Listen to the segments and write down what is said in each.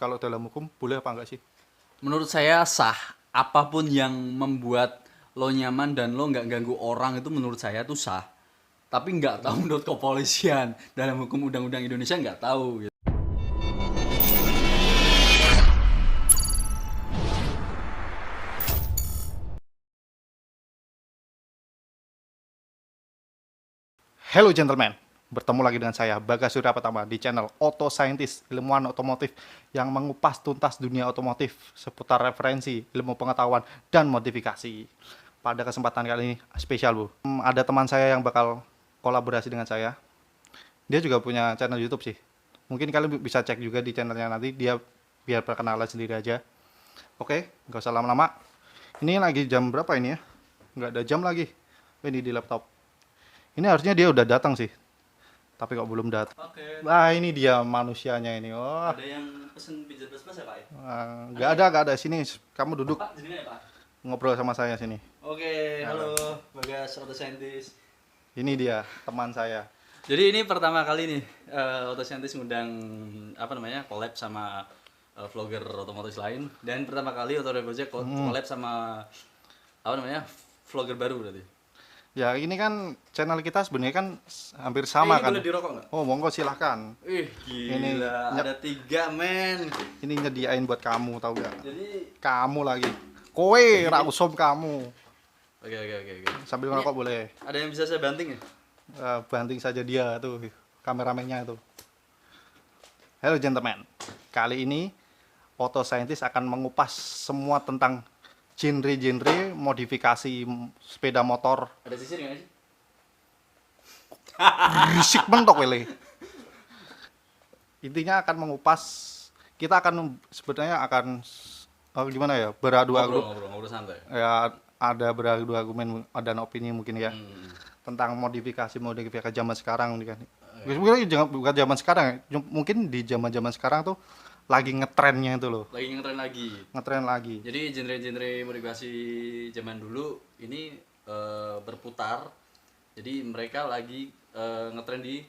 kalau dalam hukum boleh apa enggak sih? Menurut saya sah. Apapun yang membuat lo nyaman dan lo nggak ganggu orang itu menurut saya tuh sah. Tapi nggak tahu menurut kepolisian dalam hukum undang-undang Indonesia nggak tahu. Gitu. Hello gentlemen, bertemu lagi dengan saya Bagas Surya Pratama di channel Auto Scientist, ilmuwan otomotif yang mengupas tuntas dunia otomotif seputar referensi, ilmu pengetahuan, dan modifikasi. Pada kesempatan kali ini spesial bu, ada teman saya yang bakal kolaborasi dengan saya. Dia juga punya channel YouTube sih. Mungkin kalian bisa cek juga di channelnya nanti, dia biar perkenalan sendiri aja. Oke, nggak usah lama-lama. Ini lagi jam berapa ini ya? Nggak ada jam lagi. Ini di laptop. Ini harusnya dia udah datang sih, tapi kok belum datang. Oke. Nah ini dia manusianya ini. Oh, Ada yang pesen pizza plus ya Pak ya? nggak ada. Sini, kamu duduk Pak, jadinya ya Pak? ngobrol sama saya sini. Oke, halo Bagas Auto Scientist. Ini dia teman saya. Jadi ini pertama kali nih Auto Scientist ngundang apa namanya collab sama vlogger otomotif lain dan pertama kali Auto Project collab sama apa namanya vlogger baru berarti. Ya ini kan channel kita sebenarnya kan hampir sama Ini kan. boleh dirokok nggak? Oh monggo silahkan. Gila, Ini ada 3 men. Ini nyediain buat kamu tahu gak? Jadi Kamu lagi. Kowe rakusum kamu. oke. Sambil ngerokok boleh. Ada yang bisa saya banting ya? Banting saja dia tuh kameramennya itu. Hello gentlemen. Kali ini Auto Scientist akan mengupas semua tentang genre-genre modifikasi sepeda motor. Ada sisir nggak sih? Berisik mentok wele. Intinya akan mengupas, kita akan sebenarnya akan gimana ya? Ngobrol santai. Ya ada beradu argumen dan opini mungkin ya tentang modifikasi zaman sekarang kan. Sebenarnya bukan zaman sekarang ya. Mungkin di zaman-zaman sekarang tuh lagi ngetrennya itu loh. Lagi Ngetren lagi. Jadi genre-genre modifikasi zaman dulu ini berputar. Jadi mereka lagi ngetren di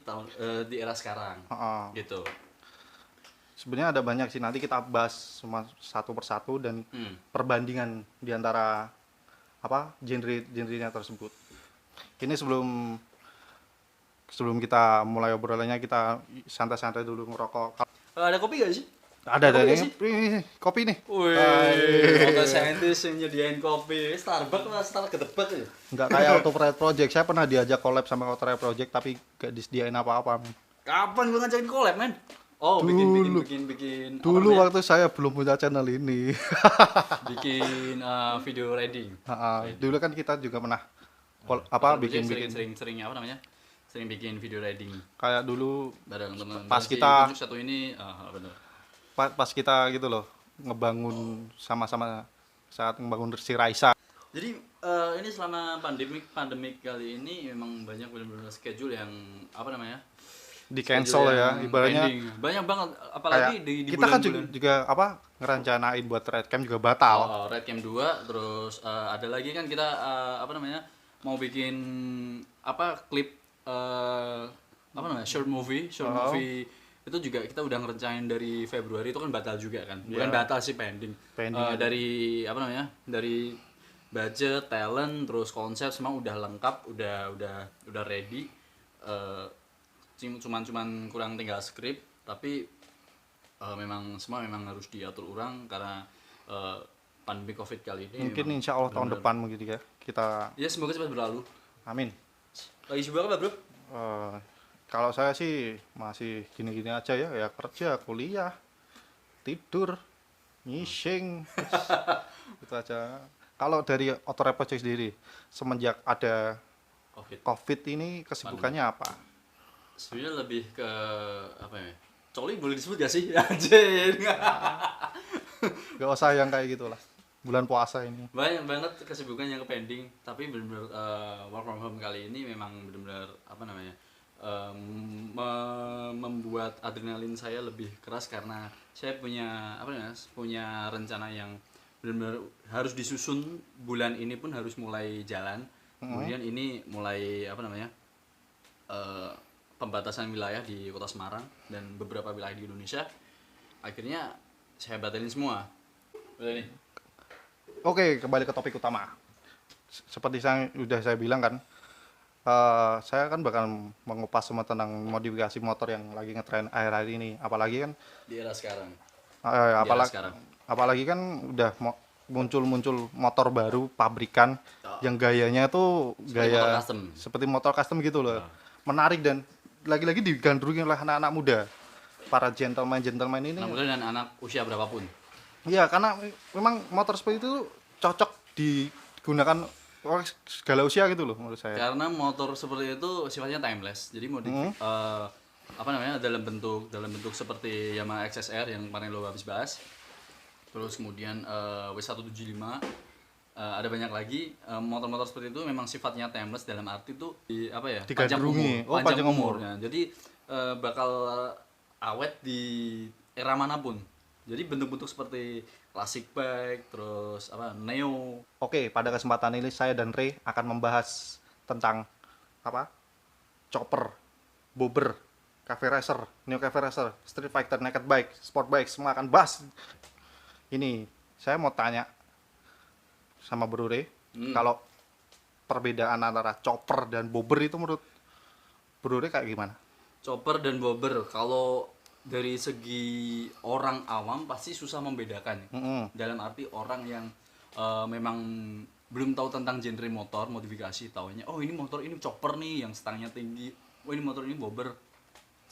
di era sekarang. Gitu. Sebenarnya ada banyak sih, nanti kita bahas semua satu persatu dan perbandingan di antara apa genre-genrenya tersebut. Ini sebelum kita mulai obrolannya kita santai-santai dulu ngerokok. Ada kopi gak sih? Ada kopi ini kopi nih. Wih, Auto Scientist yang nyediain kopi. Starbucks lah, Starbucks gedebak ya. Enggak kayak Auto Project. Saya pernah diajak collab sama Auto Project tapi gak disediain apa-apa. Kapan gua ngajakin collab, men? Oh, bikin dulu waktu saya belum punya channel ini. bikin video reading. Dulu kan kita juga pernah bikin sering apa namanya? Sering bikin video reading. Kayak dulu bareng teman. Pas kita satu ini benar. Pas kita gitu loh ngebangun sama-sama saat ngebangun si Raisa. Jadi ini selama pandemik kali ini memang banyak benar-benar schedule yang apa namanya? Di cancel ya ibaratnya pending. Banyak banget apalagi di kita kan juga apa ngerencanain buat Red Camp juga batal. Red Camp 2 terus ada lagi kan kita apa namanya mau bikin apa klip apa namanya short movie itu juga kita udah ngerencanain dari Februari, itu kan batal juga kan, bukan batal sih, pending dari apa namanya, dari budget, talent, terus konsep semua udah lengkap, udah ready, cuman kurang tinggal skrip, tapi semua memang harus diatur ulang karena pandemi COVID kali ini. Mungkin insya Allah tahun depan mungkin ya kita. Ya semoga cepat berlalu. Amin. Lagi sibuk apa bro? Kalau saya sih masih gini-gini aja ya kerja, kuliah, tidur, nyishing, itu aja. Kalau dari Auto Project sendiri, semenjak ada COVID ini kesibukannya apa? Sebenarnya lebih ke apa ya? Coli boleh disebut gak sih? Anjir. Gak usah yang kayak gitulah. Bulan puasa ini. Banyak banget kesibukan yang pending, tapi benar-benar work from home kali ini memang benar-benar apa namanya? Membuat adrenalin saya lebih keras karena saya punya punya rencana yang benar-benar harus disusun, bulan ini pun harus mulai jalan. Kemudian ini mulai apa namanya? Pembatasan wilayah di Kota Semarang dan beberapa wilayah di Indonesia. Akhirnya saya batalin semua. Udah nih. Oke, kembali ke topik utama. Seperti saya bilang kan, saya kan bakal mengupas semua tentang modifikasi motor yang lagi ngetren akhir-akhir ini. Apalagi kan, Di era sekarang. Di era apalagi sekarang. apalagi kan udah muncul motor baru pabrikan yang gayanya tuh Seperti motor gaya custom. seperti motor custom gitu loh. Menarik dan lagi-lagi digandrungi oleh anak-anak muda. Para gentleman ini. Anak muda dan anak usia berapapun. Iya, karena memang motor seperti itu cocok digunakan oleh segala usia gitu loh menurut saya. Karena motor seperti itu sifatnya timeless. Jadi apa namanya, dalam bentuk seperti Yamaha XSR yang kemarin lo habis bahas. Terus kemudian W175, ada banyak lagi motor-motor seperti itu memang sifatnya timeless dalam arti tuh panjang Digandrungi. umur, Panjang umur. umurnya. Jadi bakal awet di era manapun. Jadi bentuk-bentuk seperti classic bike, terus neo. Oke, pada kesempatan ini saya dan Ray akan membahas tentang chopper, bobber, cafe racer, neo cafe racer, street fighter, naked bike, sport bike, semua akan bahas. Ini saya mau tanya sama Bro Ray, kalau perbedaan antara chopper dan bobber itu menurut Bro Ray kayak gimana? Chopper dan bobber, kalau dari segi orang awam pasti susah membedakan. Dalam arti orang yang memang belum tahu tentang genre motor modifikasi, taunya oh ini motor ini chopper nih yang stangnya tinggi, oh ini motor ini bobber.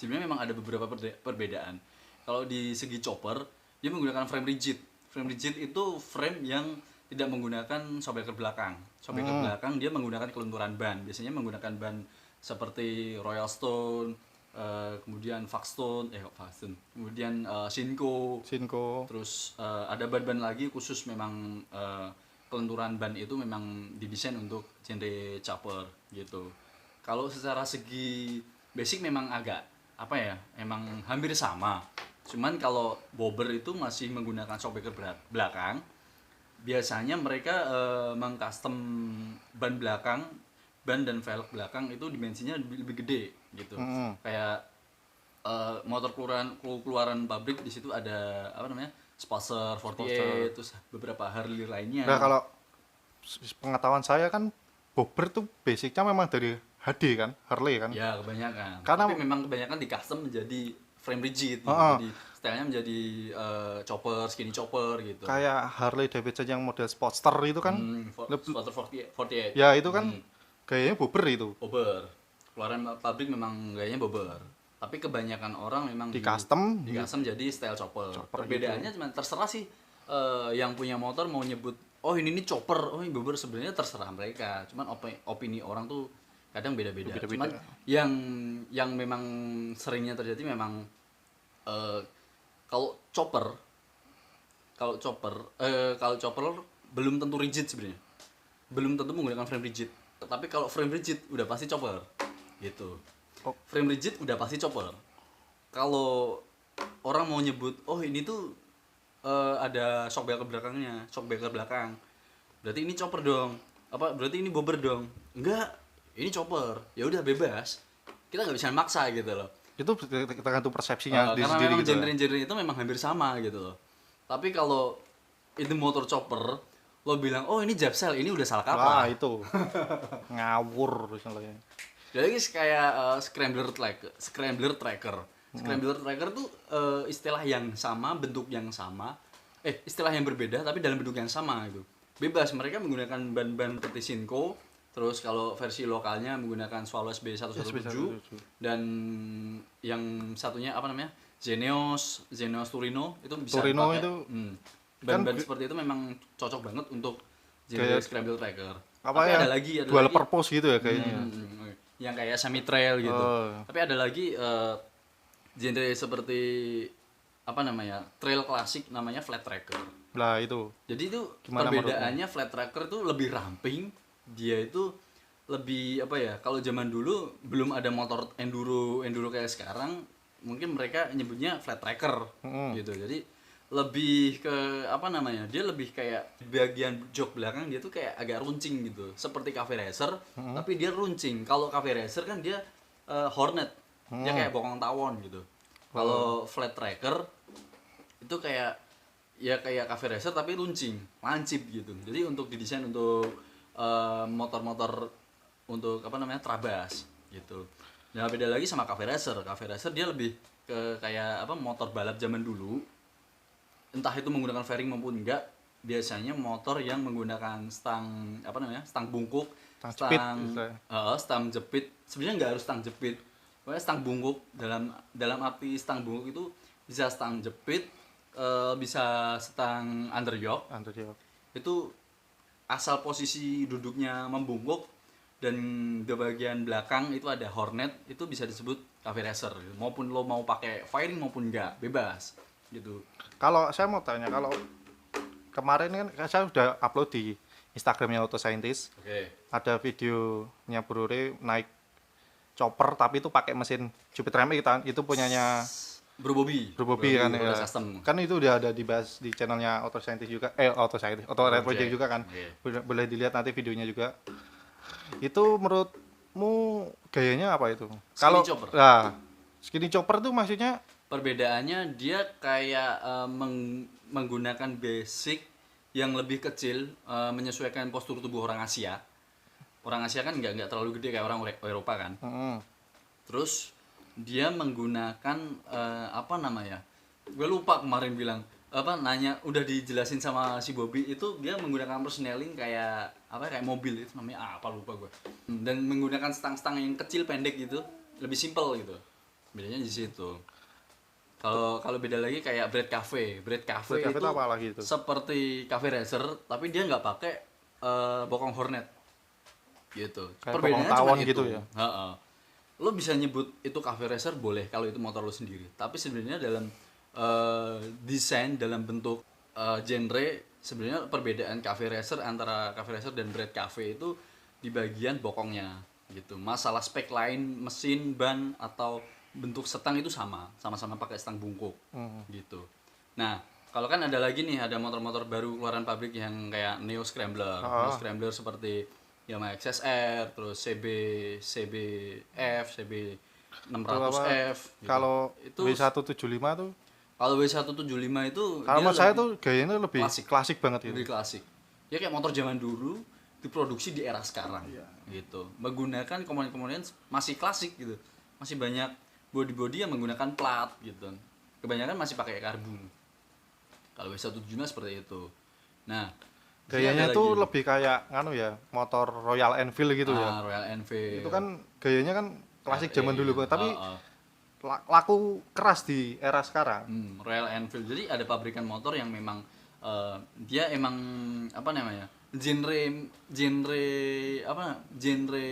Sebenarnya memang ada beberapa perbedaan. Kalau di segi chopper, dia menggunakan frame rigid. Frame rigid itu frame yang tidak menggunakan shockbreaker belakang. Shockbreaker belakang dia menggunakan kelunturan ban. Biasanya menggunakan ban seperti Royal Stone, kemudian Faxstone, kemudian Shinko. Terus ada ban-ban lagi khusus memang kelenturan ban itu memang didesain untuk genre chopper gitu. Kalau secara segi basic memang agak emang hampir sama. Cuman kalau bobber itu masih menggunakan shockbreaker belakang. Biasanya mereka mengcustom ban belakang, ban dan velg belakang itu dimensinya lebih gede gitu. Kayak motor keluaran pabrik di situ ada Spatzer 48, terus beberapa Harley lainnya. Nah, kalau pengetahuan saya kan bobber tuh basicnya memang dari HD kan, Harley kan. Ya, kebanyakan. Karena tapi memang kebanyakan di custom menjadi frame rigid gitu. Jadi stylenya menjadi chopper, skinny chopper gitu. Kayak Harley Davidson yang model Sportster itu kan. Spatzer 48. Ya itu kan gayanya bobber itu. Bobber. Keluaran pabrik memang gayanya bobber. Tapi kebanyakan orang memang Di custom jadi style chopper. Perbedaannya cuma terserah sih yang punya motor mau nyebut oh ini nih chopper, oh ini bobber, sebenarnya terserah mereka. Cuman opini orang tuh kadang beda-beda. Cuman yang memang seringnya terjadi memang kalau chopper belum tentu rigid sebenarnya. Belum tentu menggunakan frame rigid. Tapi kalau frame rigid udah pasti chopper. Gitu. Frame rigid udah pasti chopper. Kalau orang mau nyebut oh ini tuh ada shockbreaker belakang. Berarti ini chopper dong. Berarti ini bobber dong. Enggak, ini chopper. Ya udah bebas. Kita nggak bisa maksa gitu loh. itu tergantung persepsinya Karena sendiri memang gitu. genre-genre itu memang hampir sama gitu loh. Tapi kalau itu motor chopper, lo bilang oh ini Japsel, ini udah salah kata. Wah, itu ngawur misalnya. Jadi kayak scrambler tracker. Scrambler tracker tuh istilah yang sama, bentuk yang sama. Istilah yang berbeda tapi dalam bentuk yang sama gitu. Bebas, mereka menggunakan ban-ban seperti Shinko. Terus kalau versi lokalnya menggunakan Swallow SB117 dan yang satunya Zeneos Turino itu bisa Turino dipakai. itu Ban-ban seperti itu memang cocok banget untuk genre scramble tracker. Apa Tapi ya? ada lagi Dual purpose gitu ya kayaknya. yang kayak semi trail gitu. Tapi ada lagi genre seperti trail klasik namanya flat tracker. Lah itu. Jadi itu Gimana perbedaannya flat tracker tuh lebih ramping, dia itu lebih kalau zaman dulu belum ada motor enduro kayak sekarang, mungkin mereka nyebutnya flat tracker gitu. Jadi lebih ke dia lebih kayak bagian jok belakang dia tuh kayak agak runcing gitu, seperti cafe racer tapi dia runcing. Kalau cafe racer kan dia hornet, dia kayak bokong tawon gitu. Kalau flat tracker itu kayak ya kayak cafe racer tapi lancip gitu. Jadi untuk didesain untuk motor-motor untuk apa namanya trabas gitu. Nah beda lagi sama cafe racer. Cafe racer dia lebih ke kayak apa motor balap zaman dulu. Entah itu menggunakan fairing maupun enggak. Biasanya motor yang menggunakan stang apa namanya stang bungkuk, Stang jepit, istilahnya. stang jepit. Sebenarnya nggak harus stang jepit. Pokoknya stang bungkuk dalam arti stang bungkuk itu bisa stang jepit, bisa stang underyoke. Itu asal posisi duduknya membungkuk dan di bagian belakang itu ada hornet, itu bisa disebut cafe racer gitu. Maupun lo mau pakai fairing maupun enggak, bebas gitu. Kalau saya mau tanya, kalau kemarin kan saya udah upload di Instagramnya Auto Scientist, ada videonya Bro Re naik chopper tapi itu pakai mesin Jupiter MX kan, itu punyanya Bro Bobby kan ya. Kan itu udah ada dibahas di channelnya Auto Scientist juga, Auto Red Project juga kan. Boleh dilihat nanti videonya juga. Itu menurutmu gayanya apa itu? Kalau skinny chopper tuh maksudnya perbedaannya dia kayak menggunakan basic yang lebih kecil, menyesuaikan postur tubuh orang Asia. Orang Asia kan nggak terlalu gede kayak orang Eropa kan. Terus dia menggunakan apa namanya? Gue lupa kemarin bilang nanya udah dijelasin sama si Bobby itu dia menggunakan persneling kayak kayak mobil itu namanya apa lupa gue. Dan menggunakan stang-stang yang kecil pendek gitu, lebih simple gitu. Bedanya di situ. Kalau beda lagi kayak Bread Cafe itu apa lagi itu? seperti cafe racer tapi dia nggak pakai bokong hornet gitu. Perbedaannya cuma gitu ya. Lo bisa nyebut itu cafe racer boleh kalau itu motor lo sendiri. Tapi sebenarnya dalam desain dalam bentuk genre sebenarnya perbedaan cafe racer antara cafe racer dan Bread Cafe itu di bagian bokongnya gitu. Masalah spek lain mesin ban atau bentuk setang itu sama-sama pakai stang bungkuk gitu. Nah kalau kan ada lagi nih ada motor-motor baru keluaran pabrik yang kayak Neo Scrambler seperti Yamaha XSR, terus CBF, CB 600F gitu. Kalau itu W175 tuh kalau W175 itu kalau menurut saya tuh gayanya lebih klasik banget gitu. Lebih klasik. Ya kayak motor zaman dulu diproduksi di era sekarang gitu. Menggunakan komponen-komponen masih klasik gitu. Masih banyak body yang menggunakan plat gitu. Kebanyakan masih pakai karbon. Kalau W175 seperti itu. Nah, gayanya tuh lebih kayak motor Royal Enfield gitu ya. Royal Enfield. Itu kan gayanya kan klasik zaman dulu kok, tapi laku keras di era sekarang. Royal Enfield. Jadi ada pabrikan motor yang memang dia emang apa namanya? genre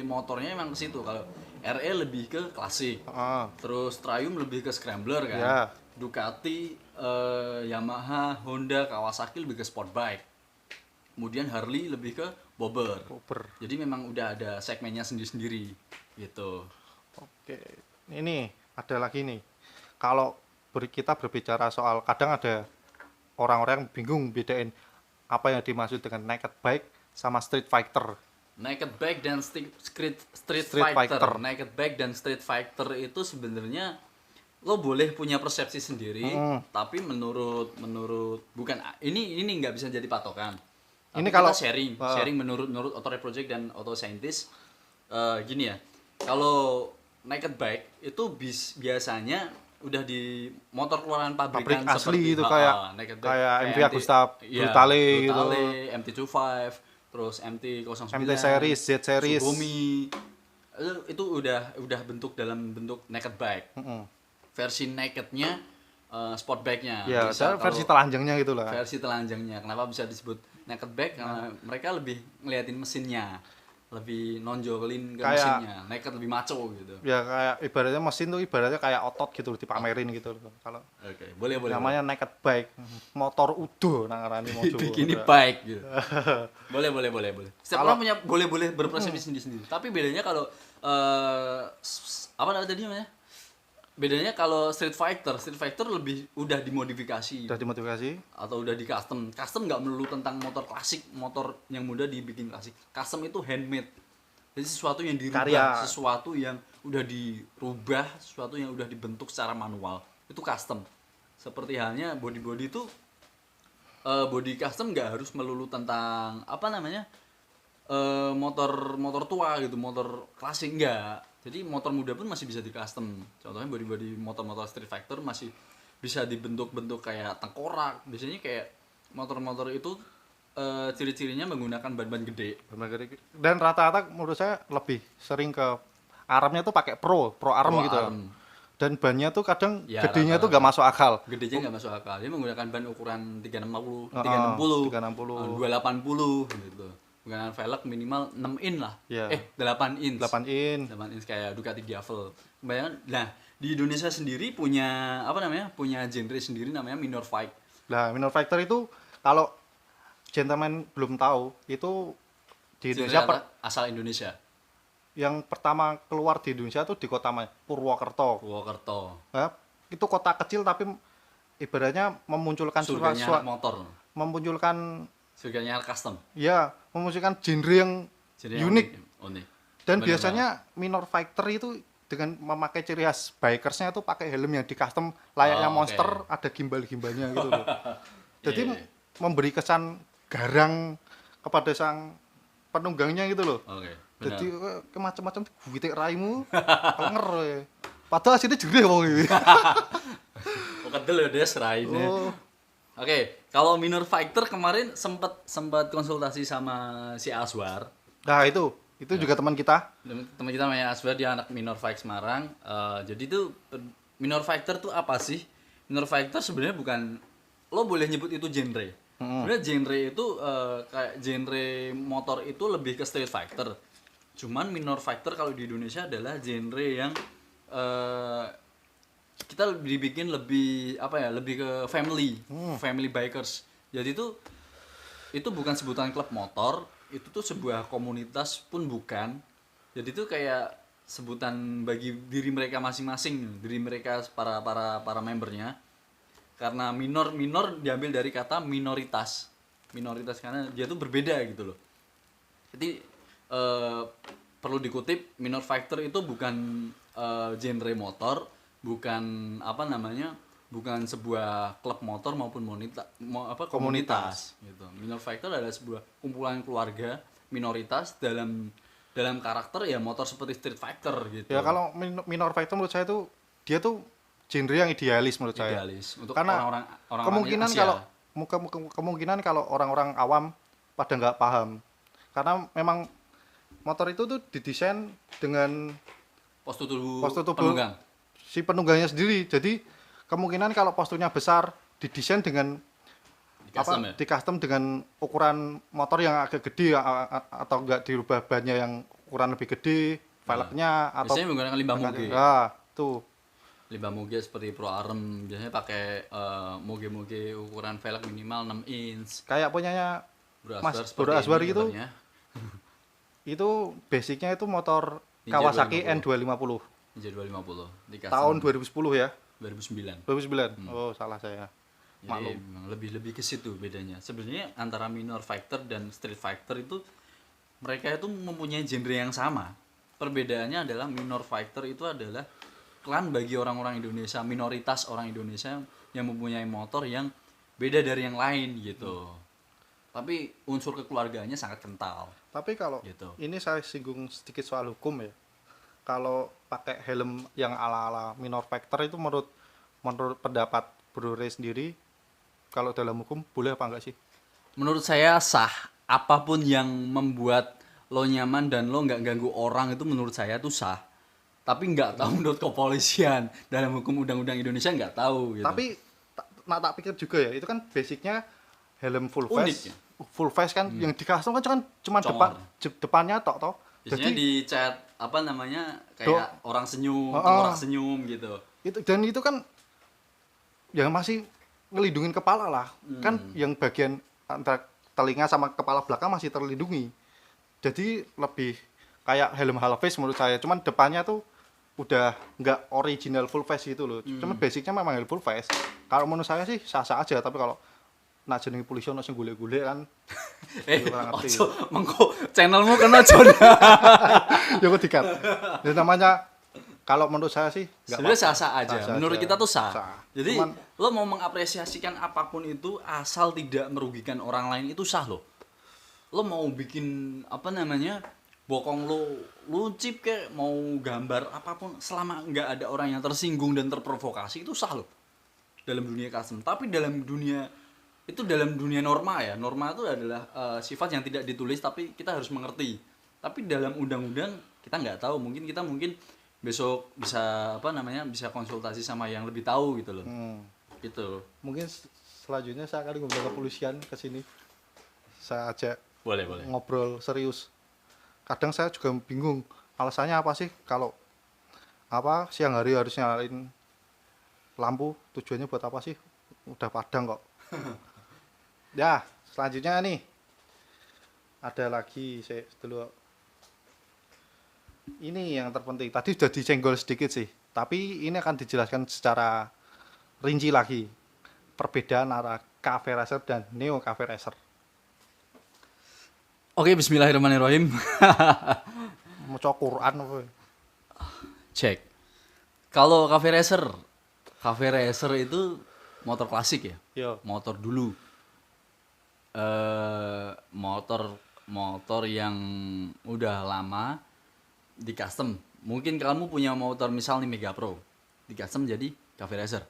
motornya emang ke situ. Kalau RE lebih ke klasik. Terus Triumph lebih ke scrambler kan. Yeah. Ducati, Yamaha, Honda, Kawasaki lebih ke sport bike. Kemudian Harley lebih ke bobber. Jadi memang udah ada segmennya sendiri-sendiri gitu. Oke. Ini ada lagi nih. Kalau kita berbicara soal kadang ada orang-orang yang bingung bedain apa yang dimaksud dengan naked bike sama street fighter. Naked bike dan street fighter. Naked bike dan street fighter itu sebenarnya lo boleh punya persepsi sendiri, tapi menurut bukan ini nggak bisa jadi patokan. Tapi ini kalau sharing menurut Auto Project dan Auto Scientist gini ya. Kalau naked bike itu biasanya udah di motor keluaran pabrikan asli seperti itu kayak MV Agusta Brutale gitu, MT25, terus MT09, MT series, Z series, Sugumi. Itu udah bentuk dalam bentuk naked bike. Versi nakednya sport bike-nya. Ya, versi telanjangnya gitu lah. Versi telanjangnya. Kenapa bisa disebut naked bike? Karena mereka lebih ngeliatin mesinnya. Lebih nonjolin ke mesinnya. Naked lebih macho gitu. Ya kayak ibaratnya mesin tuh ibaratnya kayak otot gitu dipamerin gitu loh. Kalau boleh. Namanya naked bike. Motor udo ngarani mojo. Bikini bike gitu. boleh. Setiap orang punya boleh berpersepsi sendiri-sendiri. Tapi bedanya kalau apa namanya tadi namanya? Bedanya kalau street fighter lebih udah dimodifikasi atau udah di custom nggak melulu tentang motor klasik, motor yang mudah dibikin klasik. Custom itu handmade, jadi sesuatu yang dirubah, sesuatu yang udah dirubah, sesuatu yang udah dibentuk secara manual, itu custom. Seperti halnya body itu body custom nggak harus melulu tentang apa namanya motor tua gitu, motor klasik enggak. Jadi motor muda pun masih bisa di custom. Contohnya body motor-motor Street Fighter masih bisa dibentuk-bentuk kayak tengkorak. Biasanya kayak motor-motor itu ciri-cirinya menggunakan ban-ban gede. Dan rata-rata menurut saya lebih sering ke armnya tuh pakai pro arm Pro gitu. arm. Dan bannya tuh kadang Ya, gedenya tuh rata-rata. gak masuk akal. Gedenya nggak masuk akal. Dia menggunakan ban ukuran 360, 360. 280 gitu. Menggunakan velg minimal 6 in lah. Iya. 8 inch. 8 in. 8 inch kayak Ducati Diavel. Bayangkan, nah di Indonesia sendiri punya apa namanya? Punya genre sendiri namanya minor fight. Nah, minor fighter itu kalau gentleman belum tahu, itu di Indonesia Genre asal Indonesia. yang pertama keluar di Indonesia tuh di kota Purwokerto. Purwokerto. Ya, itu kota kecil tapi ibaratnya memunculkan Surganya suara, anak motor. memunculkan Surganya custom. ya, memunculkan genre yang Jadi unik. Unik. Dan Bener biasanya minor fighter itu dengan memakai ciri khas bikersnya tuh pakai helm yang di custom layaknya Oh, monster, oke. ada gimbal-gimbalnya gitu loh. Jadi Iya, iya. memberi kesan garang kepada sang penunggangnya gitu loh. Oke. Benar. Jadi ke macam-macam guwitik raimu kenger ya. Padahal aslinya jerih wong iki. Oh, kedel ya Des raine. Oh, Oke, kalau minor fighter kemarin sempat konsultasi sama si Aswar. nah itu juga teman kita. Teman kita namanya Aswar, dia anak minor fight Semarang. Jadi tuh minor fighter tuh apa sih? Minor fighter sebenarnya bukan, lo boleh nyebut itu genre. Sebenarnya genre itu kayak genre motor itu lebih ke street fighter. Cuman minor fighter kalau di Indonesia adalah genre yang kita dibikin lebih apa ya, lebih ke family bikers. Jadi itu bukan sebutan klub motor, itu tuh sebuah komunitas pun bukan. Jadi itu kayak sebutan bagi diri mereka masing-masing, diri mereka para membernya. Karena minor diambil dari kata minoritas karena dia tuh berbeda gitu loh. Jadi perlu dikutip, minor fighter itu bukan genre motor, bukan apa namanya, bukan sebuah klub motor maupun komunitas gitu. Minor fighter adalah sebuah kumpulan keluarga minoritas dalam karakter ya motor seperti street fighter gitu. Ya kalau minor fighter menurut saya tuh dia tuh genre yang idealis menurut saya. Idealis untuk Karena orang kemungkinan Asia. kalau kemungkinan kalau orang-orang awam pada nggak paham. Karena memang motor itu tuh didesain dengan postur tubuh penunggang. Si penunggangnya sendiri. Jadi kemungkinan kalau posturnya besar didesain dengan di custom dengan ukuran motor yang agak gede atau enggak dirubah bannya yang ukuran lebih gede, velgnya atau biasanya menggunakan limbah moge. Nah, tuh. Limbah moge seperti Pro Arm biasanya pakai moge ukuran velg minimal 6 inch. Kayak punyanya Bro seperti Aswar ini itu. gambarnya. Itu basicnya itu motor Ninja Kawasaki 250. N250 Ninja 250 di custom tahun 2010 ya. 2009. 2009. Oh, salah saya. Jadi memang lebih ke situ bedanya. Sebenarnya antara minor fighter dan street fighter itu mereka itu mempunyai genre yang sama. Perbedaannya adalah minor fighter itu adalah klan bagi orang-orang Indonesia, minoritas orang Indonesia yang mempunyai motor yang beda dari yang lain gitu. Tapi unsur kekeluarganya sangat kental. Tapi kalau Gitu. ini saya singgung sedikit soal hukum ya. Kalau pakai helm yang ala-ala minor fighter itu menurut pendapat Bro Ray sendiri, kalau dalam hukum boleh apa enggak sih? Menurut saya sah. Apapun yang membuat lo nyaman dan lo nggak ganggu orang itu menurut saya tuh sah. Tapi nggak tahu menurut kepolisian dalam hukum undang-undang Indonesia nggak tahu. Gitu. Tapi tak pikir juga ya, itu kan basicnya helm full Unik face. ya? Full face kan yang di custom kan cuma Congor. depannya tok toh. Biasanya Jadi dicat apa namanya kayak orang senyum, Oh, orang senyum gitu. itu kan yang masih ngelindungin kepala lah. Kan yang bagian antara telinga sama kepala belakang masih terlindungi. Jadi lebih kayak helm half face menurut saya. Cuman depannya tuh udah nggak original full face gitu loh. Cuman basicnya memang helm full face. Kalau menurut saya sih sah-sah aja, tapi kalau nak jenenge polisi ono sing golek-golek kan kurang ngerti. Ojo, mengko channelmu kena Jon. Ya kok dikat. Ya namanya Kalau menurut saya sih nggak sebenarnya apa-apa. sah-sah aja. Sah-sah Menurut aja. kita tuh sah. Sah. Jadi Cuman- lo mau mengapresiasikan apapun itu asal tidak merugikan orang lain itu sah loh. Lo mau bikin apa namanya bokong lo chip kayak mau gambar apapun selama nggak ada orang yang tersinggung dan terprovokasi itu sah loh dalam dunia custom. Tapi dalam dunia norma ya, norma itu adalah sifat yang tidak ditulis tapi kita harus mengerti. Tapi dalam undang-undang kita nggak tahu, mungkin besok bisa bisa konsultasi sama yang lebih tahu gitu loh. Gitu. Mungkin selanjutnya saya akan ngobrol kepolisian ke sini. Saya ajak Boleh. ngobrol serius. Kadang saya juga bingung alasannya apa sih kalau siang hari harus nyalain lampu, tujuannya buat apa sih? Udah padang kok. Ya, selanjutnya nih ada lagi saya dulu. Ini yang terpenting. Tadi sudah disenggol sedikit sih, tapi ini akan dijelaskan secara rinci lagi perbedaan antara cafe racer dan neo cafe racer. Oke, bismillahirrahmanirrahim. Maca Quran apa? Cek. Kalau cafe racer itu motor klasik ya. Yo. Motor dulu. Motor yang udah lama di custom. Mungkin kamu punya motor misal nih Mega Pro, di custom jadi cafe racer.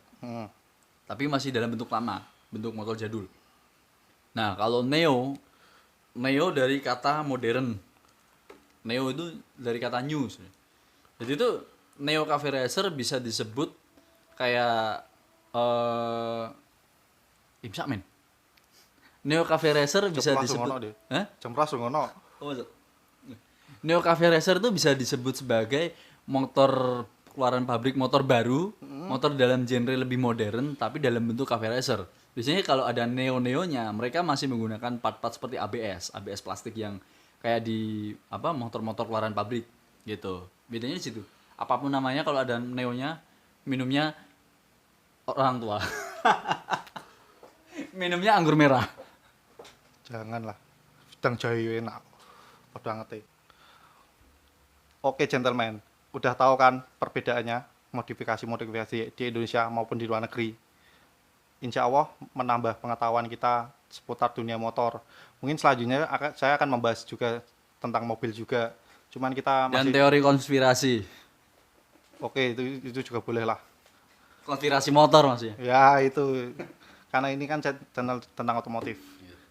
Tapi masih dalam bentuk lama, bentuk motor jadul. Nah, kalau neo dari kata modern. Neo itu dari kata new. Jadi itu neo cafe racer bisa disebut kayak imsak men. Neo cafe racer bisa disebut Jempras ngono. Oh, Neo Cafe Racer itu bisa disebut sebagai motor keluaran pabrik, motor baru, motor dalam genre lebih modern tapi dalam bentuk cafe racer. Biasanya kalau ada neo-neonya, mereka masih menggunakan part-part seperti ABS plastik yang kayak di motor-motor keluaran pabrik gitu. Bedanya di situ. Apapun namanya kalau ada neonya, minumnya orang tua. Minumnya anggur merah. Janganlah. Sedang jayu enak. Padha ngerti. Oke gentleman, udah tahu kan perbedaannya modifikasi di Indonesia maupun di luar negeri. Insya Allah menambah pengetahuan kita seputar dunia motor. Mungkin selanjutnya saya akan membahas juga tentang mobil juga. Cuman kita Dan masih teori konspirasi. Oke, itu juga boleh lah. Konspirasi motor maksudnya. Ya itu karena ini kan channel tentang otomotif.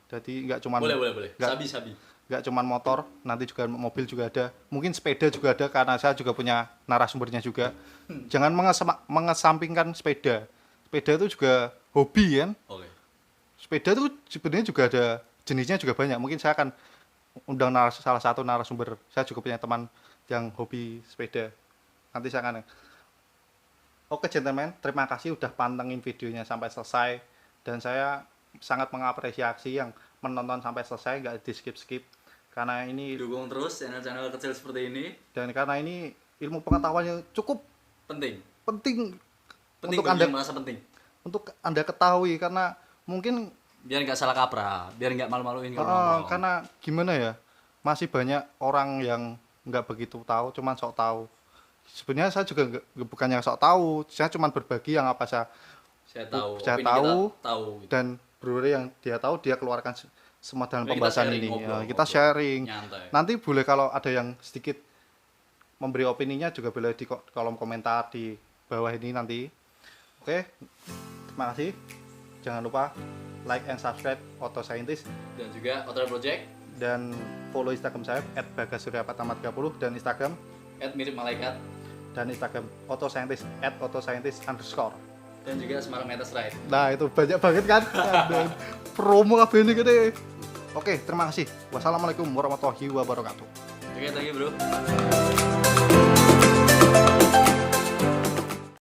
Jadi nggak cuma Boleh. nggak- Sabi. nggak cuma motor, nanti juga mobil juga ada, mungkin sepeda juga ada karena saya juga punya narasumbernya juga. Jangan mengesampingkan sepeda itu juga hobi kan. Oke. Sepeda itu sebenarnya juga ada jenisnya juga banyak, mungkin saya akan undang salah satu narasumber. Saya juga punya teman yang hobi sepeda, nanti saya akan. Oke gentleman, terima kasih udah pantengin videonya sampai selesai, dan saya sangat mengapresiasi yang menonton sampai selesai, nggak di skip karena ini Dukung terus channel-channel kecil seperti ini. dan karena ini ilmu pengetahuan yang cukup Penting untuk bagi anda yang merasa penting. untuk anda ketahui, karena mungkin Biar nggak salah kaprah, biar nggak malu-maluin kalau ngomong. karena gimana ya, masih banyak orang yang nggak begitu tahu, cuman sok tahu. Sebenarnya saya juga bukan yang sok tahu, saya cuman berbagi yang apa saya tahu. saya Opini tahu, kita tahu. dan berbeda yang dia tahu dia keluarkan semua dalam Kita pembahasan sharing, ini. ngobrol, Kita ngobrol. sharing. Nyantai. Nanti boleh kalau ada yang sedikit memberi opininya juga boleh di kolom komentar di bawah ini nanti. Oke, terima kasih. Jangan lupa like and subscribe Auto Scientist Dan juga Outer Project dan follow Instagram saya @bagasuryapratamat30 dan Instagram @mirip malaikat dan Instagram Auto Scientist @autoscientist_. dan juga Semarang Metas Ride. Nah itu banyak banget kan. Dan promo apa ini gede. Oke, terima kasih. Wassalamualaikum warahmatullahi wabarakatuh. Oke, thank you bro.